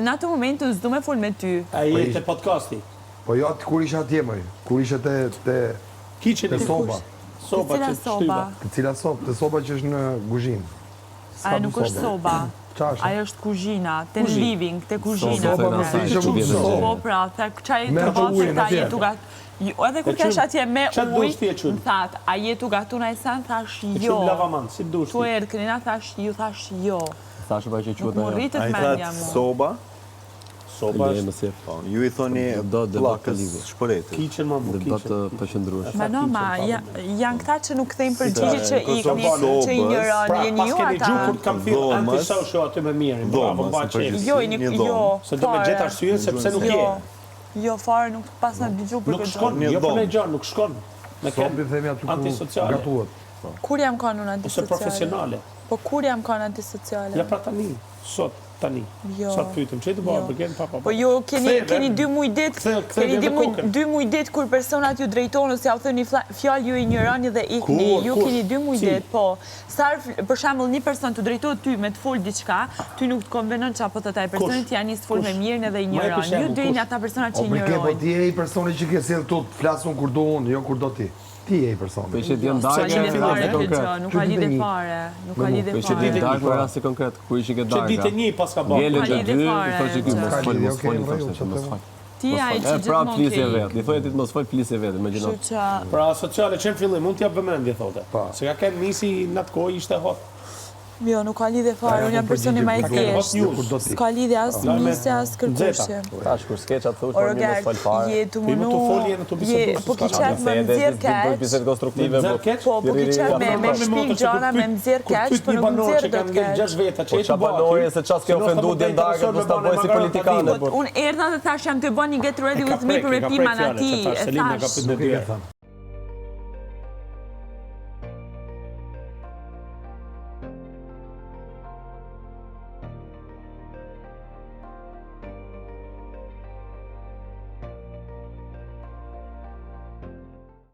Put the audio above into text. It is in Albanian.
në atë moment të s'du me fol me ty. A jetë podcasti? Po jo, kur isha atje mëj, kur isha te soba. Soba që shtyva. Të cila soba? Të soba që është në kuzhinë. Ajo nuk është soba. Ajo është kuzhina, te living, te kuzhina. Soba më se ishe më soba. Po pra, qaj të bose ta jetu gatë. Edhe kur kesh atje me uj, më thatë, a jetu gatu në esan, thash jo. Tu erë kënina, thash ju, thash jo. Nuk më rritët mendja mu. Soba? Soba është... Ju i thoni plakës shpëretit. Kiqen më bu, kiqen. Ma no, ma, janë këta që nuk thejmë përgjigje që ikni, që i njërën, jeni ju ata. Pas keni gjukur të kam thirë antisocial aty me mirë. Jo, se do me gjithë arsye, sepse nuk je. Jo, fare, nuk pas në digju për këtë. Nuk shkon, jo për me gjanë, nuk shkon. Sobi themi aty ku gatuat. Kur jam kanë unë antisociale? Ose profesionale. Po kur jam kanë antisociale? Ja pra tani, sot. Tani, sot pyetëm, që i të bërë përgjenë papa? Po jo, keni 2 muj dit kur personat ju drejtonë, ose ja u thëni fjallë ju i njërani dhe ikni, ju keni 2 muj dit, po. Sarë, për shambull, një person të drejtojë ty me të folë diqka, ty nuk të konvenon që apo të taj personit janë njësë të folë me mirën edhe i njërani. Ju dojnë ata personat që i njërani. Po ti e i personi që ke sjellë tu të flasun kur do unë, jo kur do ti. Ti e i personi. Po ishe t'jën darga, nuk ka lidhe fare. Nuk ka lidhe ishe t'jën darga për rasti konkret, ku ishe ke darga. Që ditë një pas ka bërë. Gjelën që dy, i thoshe kjo mos fol, mos fol. Ti a i që gjithë pra mund plisje vetë, i thojë ti të mos fol plisje vetë, me gjinot. Pra sociale që në fillim, mund t'jap vëmendje, thote. Se ka kemë nisi në atë kohë ishte hot. Jo, nuk ka lidhe fare, unë jam personi ma i thjeshtë. S'ka lidhe asë njëse, asë kërkushje. Tash, kur skeqa të thush, një mos fol fare. Jetu mënu, po ki qef me mëzirë keq, po ki qef me shpik gjana me mëzirë keq, po nuk mëzirë do të keq. Po qa banorje se qas ke ofendu djenë darga, po s'ta boj si politikanë. Unë erdha dhe thash jam të bën një get ready with me për repiman ati, e thash.